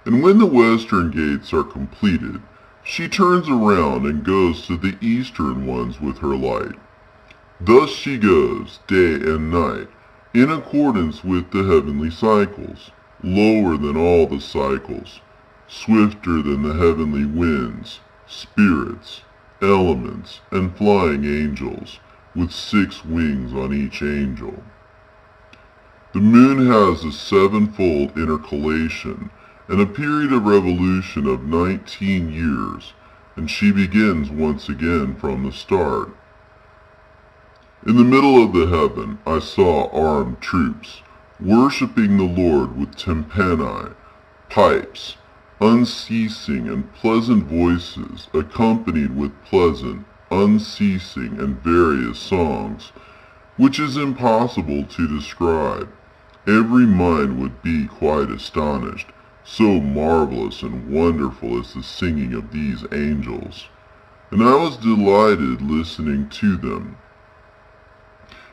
And when the western gates are completed, she turns around and goes to the eastern ones with her light. Thus she goes, day and night, in accordance with the heavenly cycles, lower than all the cycles, swifter than the heavenly winds, spirits, elements, and flying angels, with 6 wings on each angel. The moon has a 7-fold intercalation and a period of revolution of 19 years, and she begins once again from the start. In the middle of the heaven I saw armed troops, worshipping the Lord with tympani, pipes, unceasing and pleasant voices, accompanied with pleasant, unceasing and various songs, which is impossible to describe. Every mind would be quite astonished, so marvelous and wonderful is the singing of these angels. And I was delighted listening to them.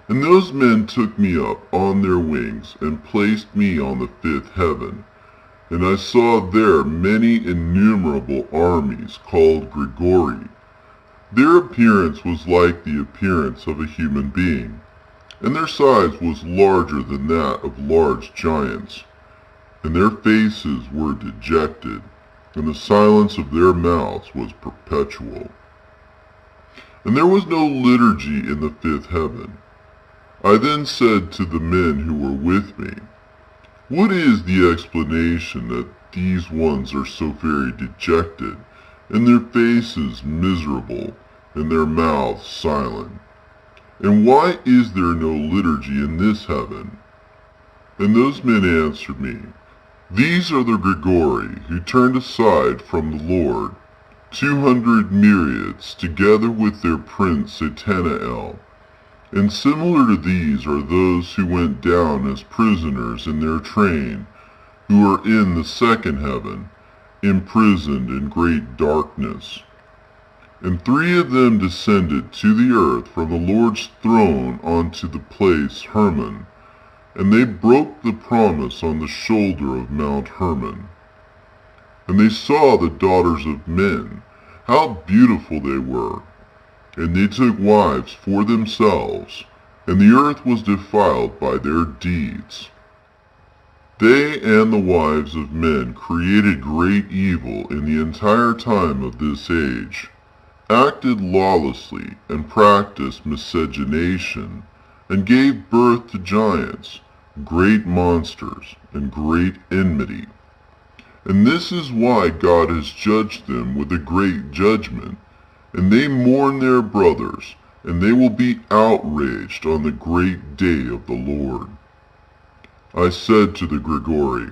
And those men took me up on their wings, and placed me on the 5th heaven. And I saw there many innumerable armies called Grigori. Their appearance was like the appearance of a human being, and their size was larger than that of large giants. And their faces were dejected, and the silence of their mouths was perpetual. And there was no liturgy in the 5th heaven. I then said to the men who were with me, "What is the explanation that these ones are so very dejected, and their faces miserable, and their mouths silent? And why is there no liturgy in this heaven?" And those men answered me, "These are the Grigori, who turned aside from the Lord, 200 myriads, together with their prince Satanael. And similar to these are those who went down as prisoners in their train, who are in the 2nd heaven, imprisoned in great darkness. And 3 of them descended to the earth from the Lord's throne onto the place Hermon, and they broke the promise on the shoulder of Mount Hermon. And they saw the daughters of men, how beautiful they were, and they took wives for themselves, and the earth was defiled by their deeds. They and the wives of men created great evil in the entire time of this age, acted lawlessly, and practiced miscegenation, and gave birth to giants, great monsters, and great enmity. And this is why God has judged them with a great judgment, and they mourn their brothers, and they will be outraged on the great day of the Lord. I said to the Grigori,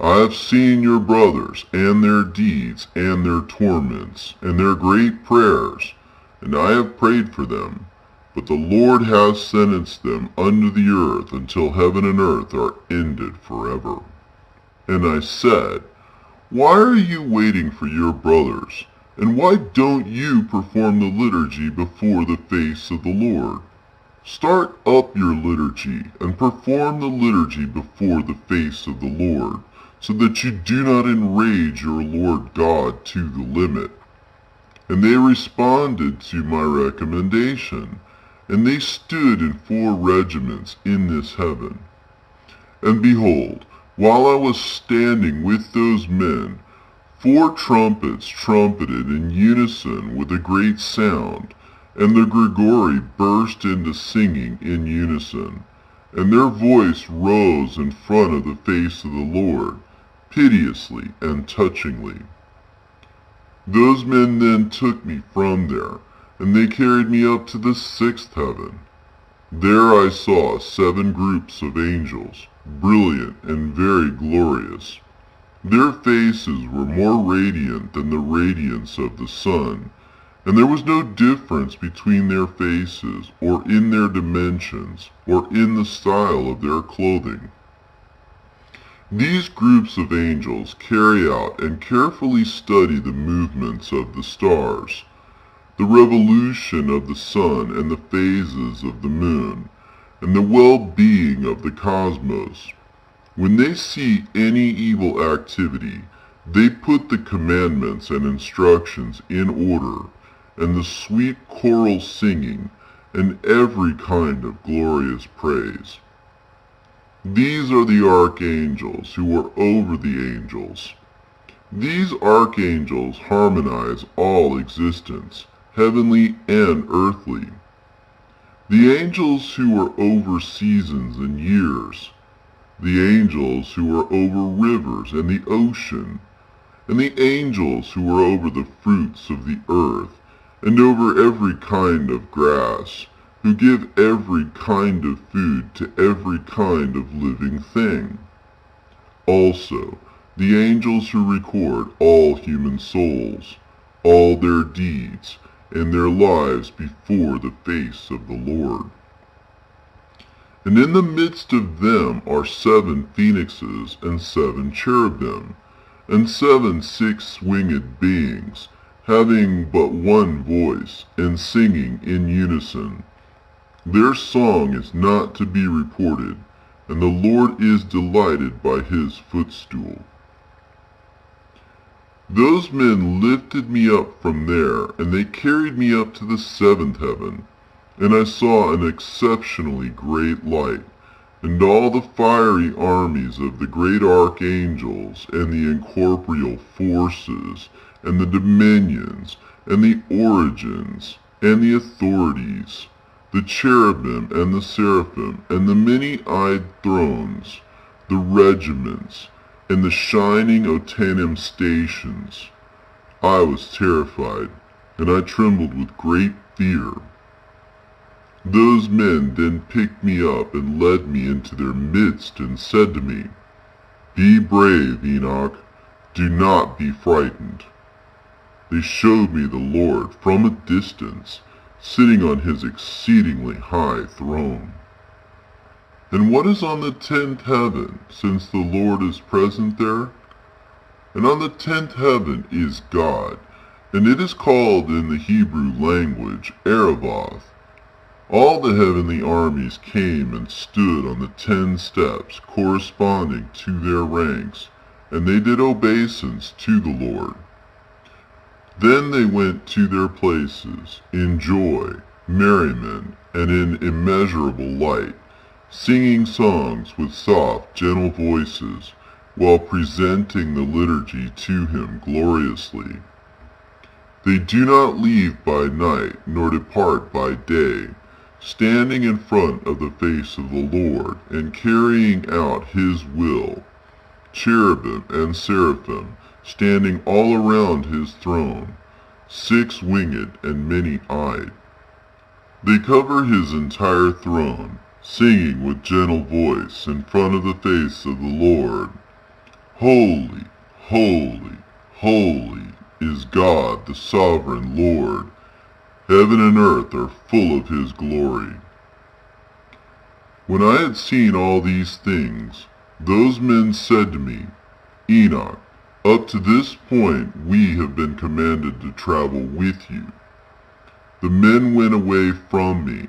"I have seen your brothers, and their deeds, and their torments, and their great prayers, and I have prayed for them, but the Lord has sentenced them under the earth until heaven and earth are ended forever." And I said, "Why are you waiting for your brothers? And why don't you perform the liturgy before the face of the Lord? Start up your liturgy, and perform the liturgy before the face of the Lord, so that you do not enrage your Lord God to the limit." And they responded to my recommendation, and they stood in 4 regiments in this heaven. And behold, while I was standing with those men, 4 trumpets trumpeted in unison with a great sound, and the Grigori burst into singing in unison, and their voice rose in front of the face of the Lord, piteously and touchingly. Those men then took me from there, and they carried me up to the 6th heaven. There I saw 7 groups of angels, brilliant and very glorious. Their faces were more radiant than the radiance of the sun, and there was no difference between their faces, or in their dimensions, or in the style of their clothing. These groups of angels carry out and carefully study the movements of the stars, the revolution of the sun and the phases of the moon, and the well-being of the cosmos. When they see any evil activity, they put the commandments and instructions in order, and the sweet choral singing, and every kind of glorious praise. These are the archangels who are over the angels. These archangels harmonize all existence, heavenly and earthly. The angels who are over seasons and years, the angels who are over rivers and the ocean, and the angels who are over the fruits of the earth, and over every kind of grass, who give every kind of food to every kind of living thing. Also, the angels who record all human souls, all their deeds, and their lives before the face of the Lord. And in the midst of them are 7 phoenixes and 7 cherubim, and 7 six-winged beings, having but one voice, and singing in unison. Their song is not to be reported, and the Lord is delighted by his footstool. Those men lifted me up from there, and they carried me up to the 7th heaven, and I saw an exceptionally great light, and all the fiery armies of the great archangels, and the incorporeal forces, and the dominions, and the origins, and the authorities, the cherubim and the seraphim, and the many-eyed thrones, the regiments, and the shining Otanim stations. I was terrified, and I trembled with great fear. Those men then picked me up and led me into their midst and said to me, "Be brave, Enoch. Do not be frightened." They showed me the Lord from a distance, sitting on his exceedingly high throne. And what is on the 10th heaven, since the Lord is present there? And on the 10th heaven is God, and it is called in the Hebrew language Aravoth. All the heavenly armies came and stood on the 10 steps corresponding to their ranks, and they did obeisance to the Lord. Then they went to their places, in joy, merriment, and in immeasurable light, singing songs with soft, gentle voices, while presenting the liturgy to him gloriously. They do not leave by night, nor depart by day, standing in front of the face of the Lord, and carrying out his will, cherubim and seraphim, standing all around his throne, 6-winged and many-eyed. They cover his entire throne, singing with gentle voice in front of the face of the Lord, "Holy, holy, holy is God the sovereign Lord. Heaven and earth are full of his glory." When I had seen all these things, those men said to me, "Enoch, up to this point we have been commanded to travel with you." The men went away from me,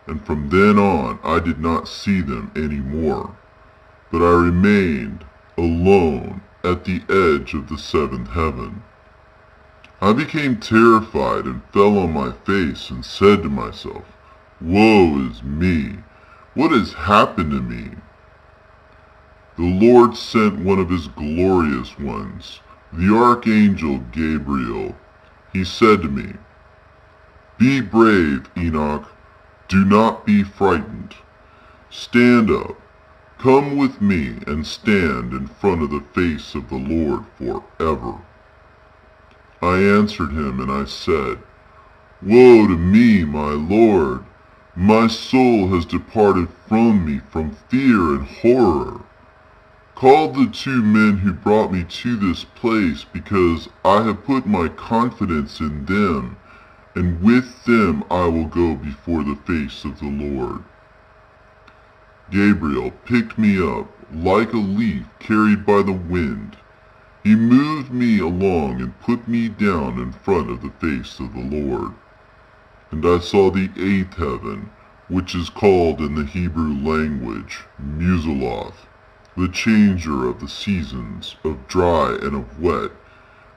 and from then on I did not see them any more, but I remained alone at the edge of the 7th heaven. I became terrified and fell on my face and said to myself, "Woe is me! What has happened to me?" The Lord sent one of his glorious ones, the Archangel Gabriel. He said to me, "Be brave, Enoch. Do not be frightened. Stand up. Come with me and stand in front of the face of the Lord forever." I answered him and I said, "Woe to me, my Lord! My soul has departed from me from fear and horror. Call the 2 men who brought me to this place, because I have put my confidence in them, and with them I will go before the face of the Lord." Gabriel picked me up like a leaf carried by the wind. He moved me along and put me down in front of the face of the Lord. And I saw the 8th heaven, which is called in the Hebrew language Muzaloth. the changer of the seasons, of dry and of wet,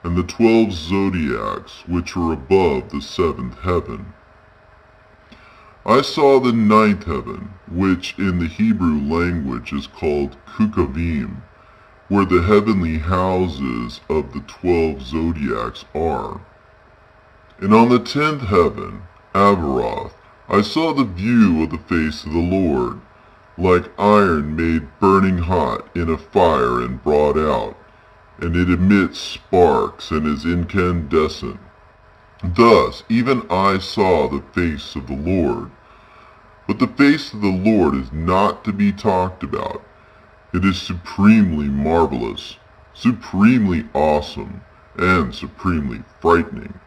and the 12 zodiacs which are above the 7th heaven. I saw the 9th heaven, which in the Hebrew language is called Kukavim, where the heavenly houses of the 12 zodiacs are. And on the 10th heaven, Avaroth, I saw the view of the face of the Lord, like iron made burning hot in a fire and brought out, and it emits sparks and is incandescent. Thus even I saw the face of the Lord. But the face of the Lord is not to be talked about. It is supremely marvelous, supremely awesome, and supremely frightening.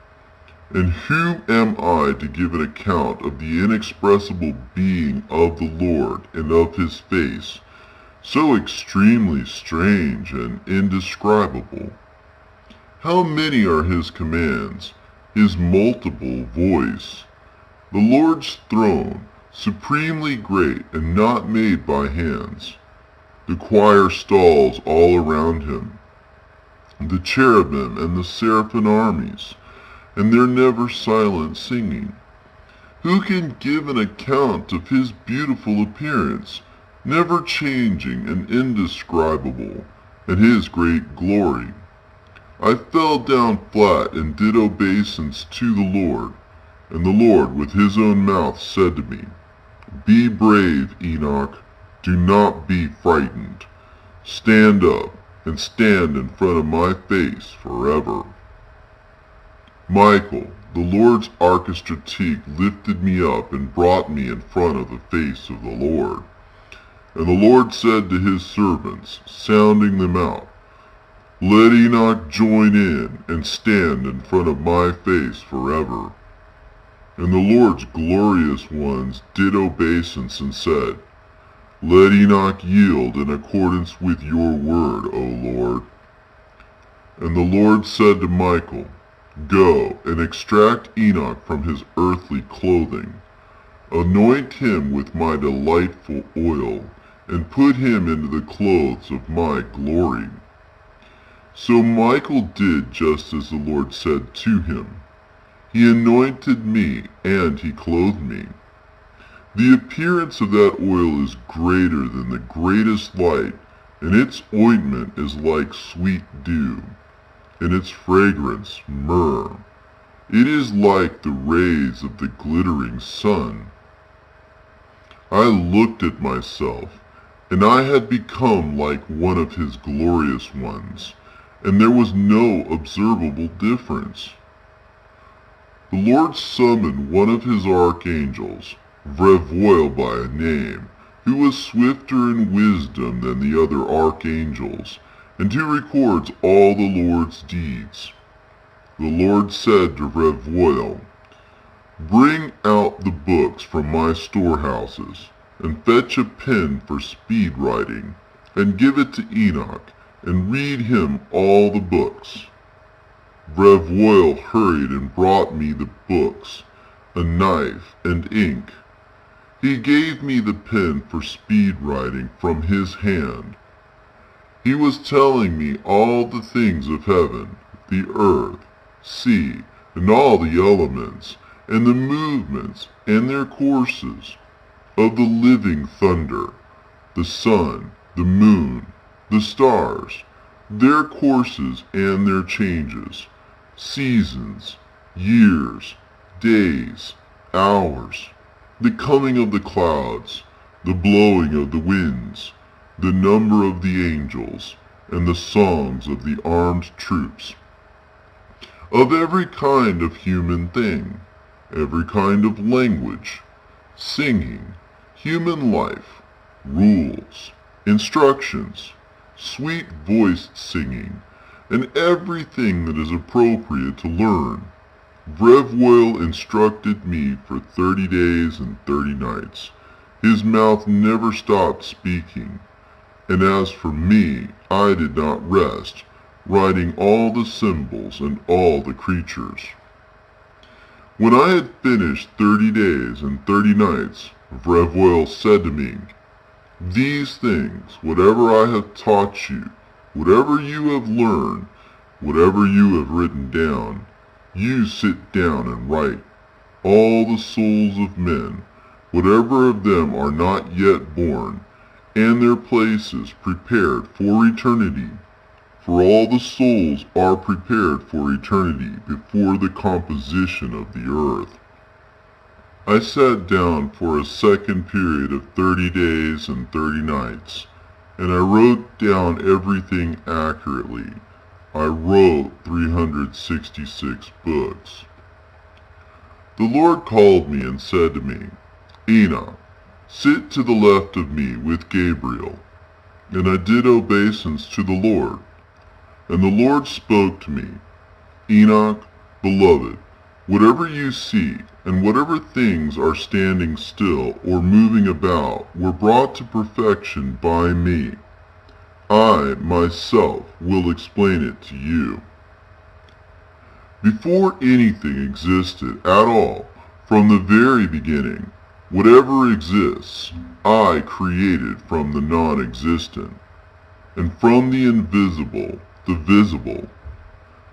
And who am I to give an account of the inexpressible being of the Lord and of his face, so extremely strange and indescribable? How many are his commands, his multiple voice? The Lord's throne, supremely great and not made by hands. The choir stalls all around him, the cherubim and the seraphim armies, and their never silent singing. Who can give an account of his beautiful appearance, never changing and indescribable, and his great glory? I fell down flat and did obeisance to the Lord, and the Lord with his own mouth said to me, Be brave, Enoch, do not be frightened. Stand up, and stand in front of my face forever. Michael, the Lord's archistratege, lifted me up and brought me in front of the face of the Lord. And the Lord said to his servants, sounding them out, Let Enoch join in and stand in front of my face forever. And the Lord's glorious ones did obeisance and said, Let Enoch yield in accordance with your word, O Lord. And the Lord said to Michael, Go and extract Enoch from his earthly clothing. Anoint him with my delightful oil, and put him into the clothes of my glory. So Michael did just as the Lord said to him. He anointed me, and he clothed me. The appearance of that oil is greater than the greatest light, and its ointment is like sweet dew, and its fragrance myrrh. It is like the rays of the glittering sun. I looked at myself, and I had become like one of his glorious ones, and there was no observable difference. The Lord summoned one of his archangels, Vrevoil by a name, who was swifter in wisdom than the other archangels, and who records all the Lord's deeds. The Lord said to Vrevoil, Bring out the books from my storehouses, and fetch a pen for speed writing, and give it to Enoch, and read him all the books. Vrevoil hurried and brought me the books, a knife, and ink. He gave me the pen for speed writing from his hand. He was telling me all the things of heaven, the earth, sea, and all the elements, and the movements and their courses, of the living thunder, the sun, the moon, the stars, their courses and their changes, seasons, years, days, hours, the coming of the clouds, the blowing of the winds, the number of the angels, and the songs of the armed troops, of every kind of human thing, every kind of language, singing, human life, rules, instructions, sweet-voiced singing, and everything that is appropriate to learn. Vrevoil instructed me for 30 days and 30 nights. His mouth never stopped speaking. And as for me, I did not rest, writing all the symbols and all the creatures. When I had finished 30 days and 30 nights, Vrevoil said to me, These things, whatever I have taught you, whatever you have learned, whatever you have written down, you sit down and write. All the souls of men, whatever of them are not yet born, and their places prepared for eternity. For all the souls are prepared for eternity before the composition of the earth. I sat down for a second period of 30 days and 30 nights, and I wrote down everything accurately. I wrote 366 books. The Lord called me and said to me, Enoch, sit to the left of me with Gabriel. And I did obeisance to the Lord. And the Lord spoke to me, Enoch, beloved, whatever you see, and whatever things are standing still or moving about were brought to perfection by me. I, myself, will explain it to you. Before anything existed at all, from the very beginning, whatever exists, I created from the non-existent, and from the invisible, the visible.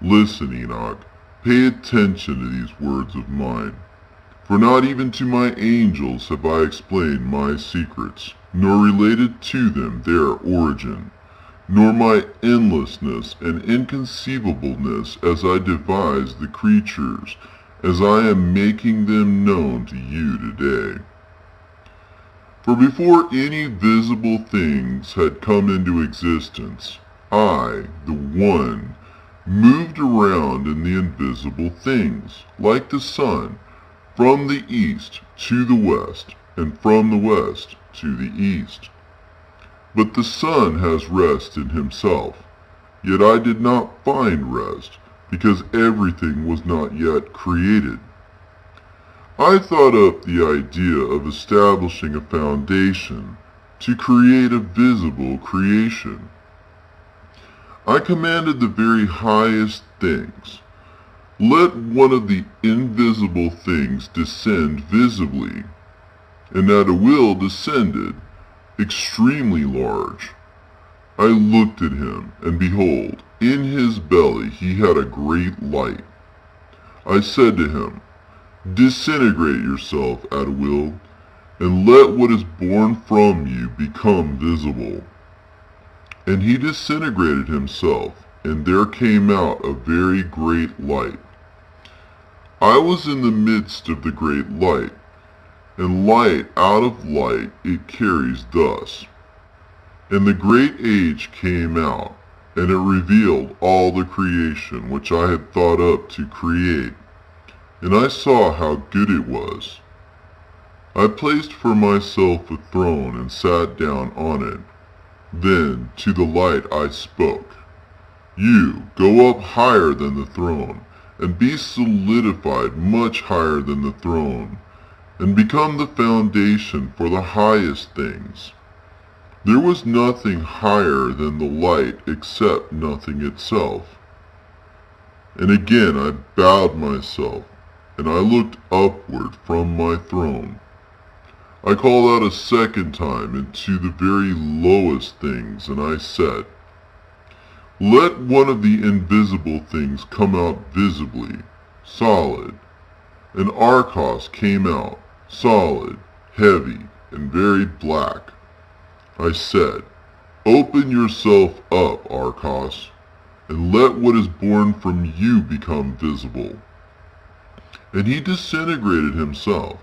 Listen, Enoch, pay attention to these words of mine. For not even to my angels have I explained my secrets, nor related to them their origin, nor my endlessness and inconceivableness as I devise the creatures, as I am making them known to you today. For before any visible things had come into existence, I, the One, moved around in the invisible things, like the sun, from the east to the west, and from the west to the east. But the sun has rest in himself, yet I did not find rest, because everything was not yet created. I thought up the idea of establishing a foundation to create a visible creation. I commanded the very highest things, let one of the invisible things descend visibly, and at a will descended, extremely large. I looked at him, and behold, in his belly he had a great light. I said to him, disintegrate yourself at will, and let what is born from you become visible. And he disintegrated himself, and there came out a very great light. I was in the midst of the great light, and light out of light it carries thus. And the great age came out, and it revealed all the creation which I had thought up to create, and I saw how good it was. I placed for myself a throne and sat down on it. Then to the light I spoke, you go up higher than the throne, and be solidified much higher than the throne, and become the foundation for the highest things. There was nothing higher than the light except nothing itself. And again I bowed myself, and I looked upward from my throne. I called out a second time into the very lowest things, and I said, let one of the invisible things come out visibly, solid. And Arcos came out, solid, heavy, and very black. I said, open yourself up, Arcos, and let what is born from you become visible. And he disintegrated himself.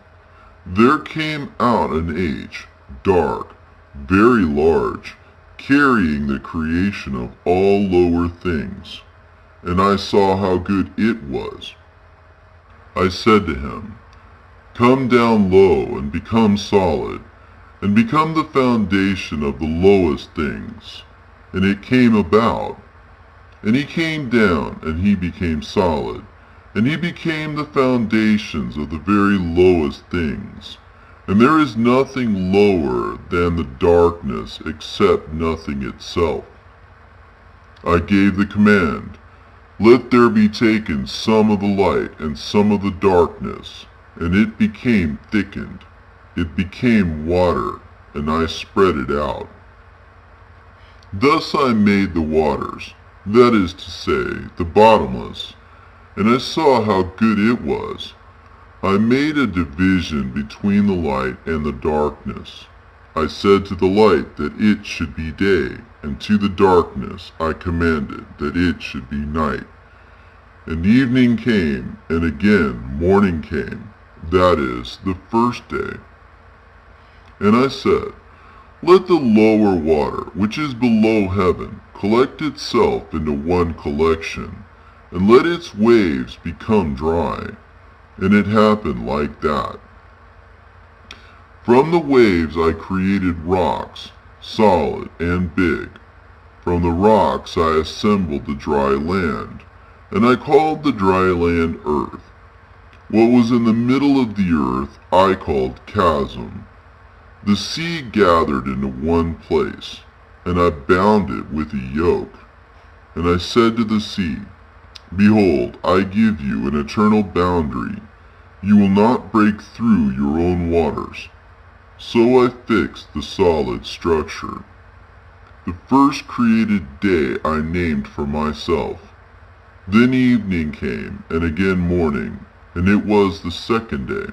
There came out an age, dark, very large, carrying the creation of all lower things, and I saw how good it was. I said to him, come down low and become solid, and become the foundation of the lowest things. And it came about. And he came down, and he became solid, and he became the foundations of the very lowest things. And there is nothing lower than the darkness except nothing itself. I gave the command, let there be taken some of the light and some of the darkness, and it became thickened. It became water, and I spread it out. Thus I made the waters, that is to say, the bottomless, and I saw how good it was. I made a division between the light and the darkness. I said to the light that it should be day, and to the darkness I commanded that it should be night. And evening came, and again morning came, that is, the first day. And I said, let the lower water, which is below heaven, collect itself into one collection, and let its waves become dry. And it happened like that. From the waves I created rocks, solid and big. From the rocks I assembled the dry land, and I called the dry land earth. What was in the middle of the earth I called chasm. The sea gathered into one place, and I bound it with a yoke. And I said to the sea, behold, I give you an eternal boundary. You will not break through your own waters. So I fixed the solid structure. The first created day I named for myself. Then evening came, and again morning, and it was the second day.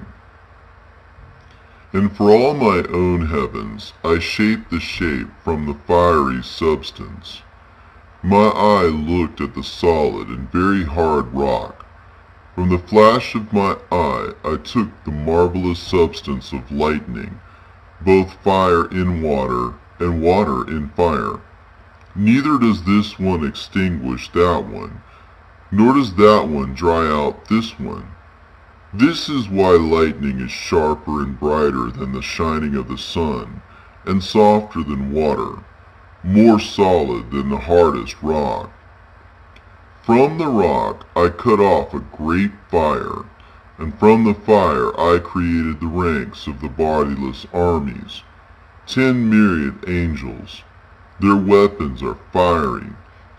And for all my own heavens I shaped the shape from the fiery substance. My eye looked at the solid and very hard rock. From the flash of my eye I took the marvelous substance of lightning, both fire in water and water in fire. Neither does this one extinguish that one, nor does that one dry out this one. This is why lightning is sharper and brighter than the shining of the sun, and softer than water, more solid than the hardest rock. From the rock I cut off a great fire, and from the fire I created the ranks of the bodiless armies, 10 myriad angels. Their weapons are fiery,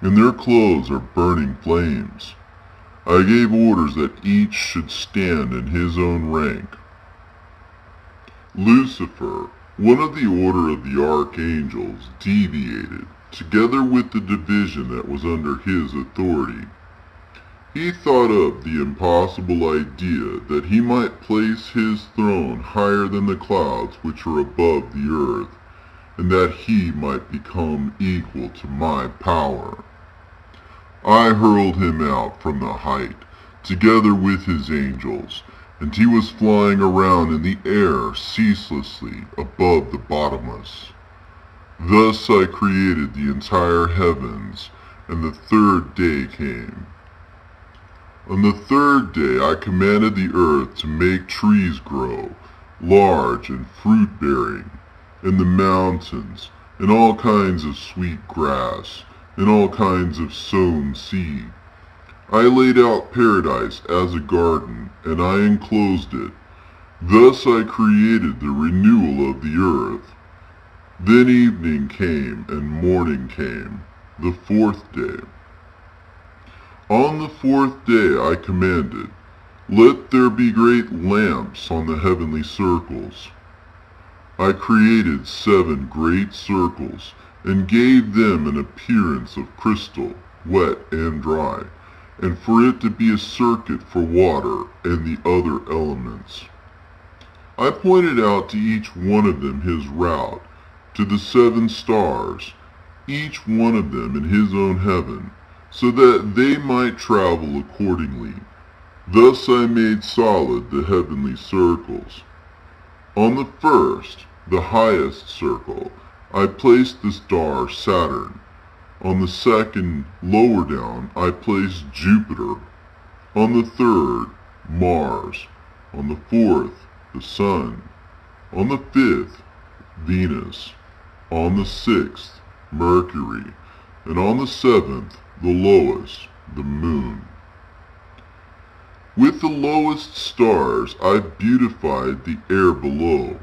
and their clothes are burning flames. I gave orders that each should stand in his own rank. Lucifer, one of the order of the archangels, deviated, together with the division that was under his authority. He thought up the impossible idea that he might place his throne higher than the clouds which are above the earth, and that he might become equal to my power. I hurled him out from the height, together with his angels, and he was flying around in the air ceaselessly above the bottomless. Thus I created the entire heavens, and the third day came. On the third day I commanded the earth to make trees grow, large and fruit-bearing, and the mountains, and all kinds of sweet grass, and all kinds of sown seed. I laid out paradise as a garden, and I enclosed it. Thus I created the renewal of the earth. Then evening came, and morning came, the fourth day. On the fourth day I commanded, let there be great lamps on the heavenly circles. I created 7 great circles, and gave them an appearance of crystal, wet and dry, and for it to be a circuit for water and the other elements. I pointed out to each one of them his route, to the 7 stars, each one of them in his own heaven, so that they might travel accordingly. Thus I made solid the heavenly circles. On the first, the highest circle, I placed the star Saturn. On the second, lower down, I placed Jupiter. On the third, Mars. On the fourth, the Sun. On the fifth, Venus. On the sixth, Mercury. And on the seventh, the lowest, the Moon. With the lowest stars I beautified the air below.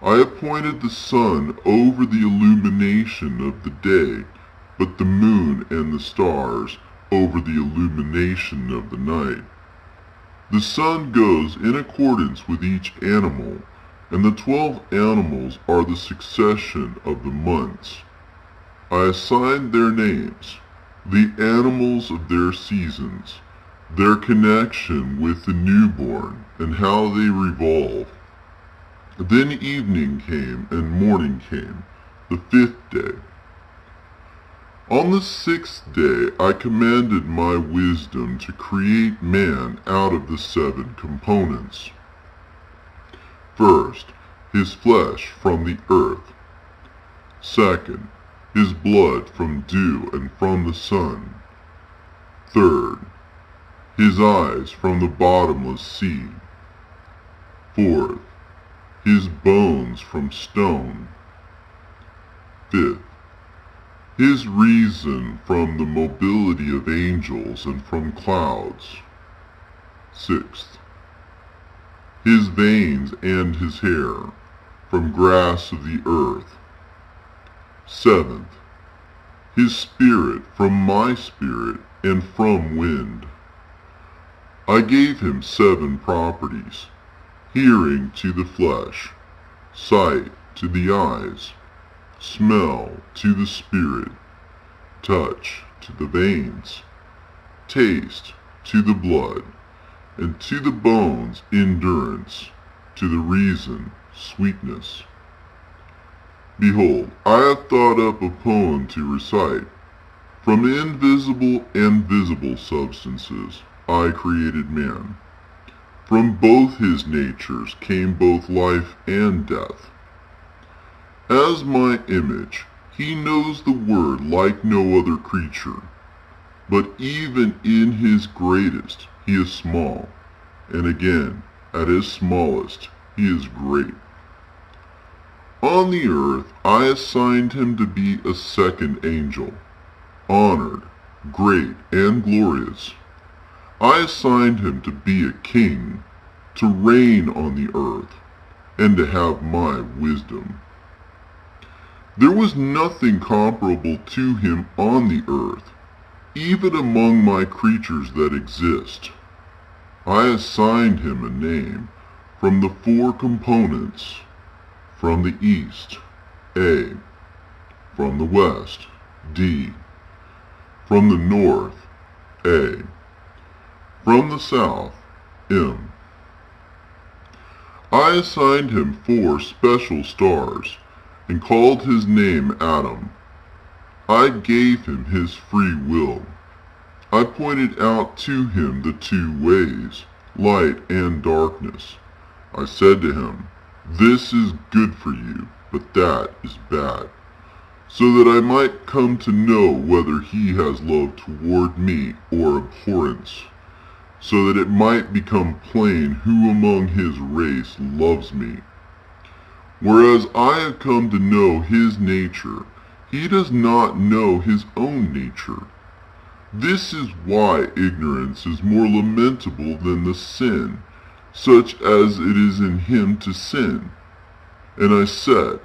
I appointed the sun over the illumination of the day, but the moon and the stars over the illumination of the night. The sun goes in accordance with each animal, and the 12 animals are the succession of the months. I assigned their names, the animals of their seasons, their connection with the newborn, and how they revolve. Then evening came and morning came, the 5th day. On the 6th day I commanded my wisdom to create man out of the 7 components. First, his flesh from the earth. Second, his blood from dew and from the sun. Third, his eyes from the bottomless sea. Fourth, his bones from stone. Fifth, his reason from the mobility of angels and from clouds. Sixth, his veins and his hair from grass of the earth. Seventh, his spirit from my spirit and from wind. I gave him 7 properties: hearing to the flesh, sight to the eyes, smell to the spirit, touch to the veins, taste to the blood, and to the bones endurance, to the reason sweetness. Behold, I have thought up a poem to recite. From invisible and visible substances I created man. From both his natures came both life and death. As my image, he knows the word like no other creature. But even in his greatest he is small, and again, at his smallest, he is great. On the earth I assigned him to be a second angel, honored, great, and glorious. I assigned him to be a king, to reign on the earth, and to have my wisdom. There was nothing comparable to him on the earth, even among my creatures that exist. I assigned him a name from the 4 components: from the east, A; from the west, D; from the north, A; from the south, M. I assigned him 4 special stars, and called his name Adam. I gave him his free will. I pointed out to him the 2 ways, light and darkness. I said to him, "This is good for you, but that is bad," so that I might come to know whether he has love toward me or abhorrence, so that it might become plain who among his race loves me. Whereas I have come to know his nature, he does not know his own nature. This is why ignorance is more lamentable than the sin, such as it is in him to sin. And I said,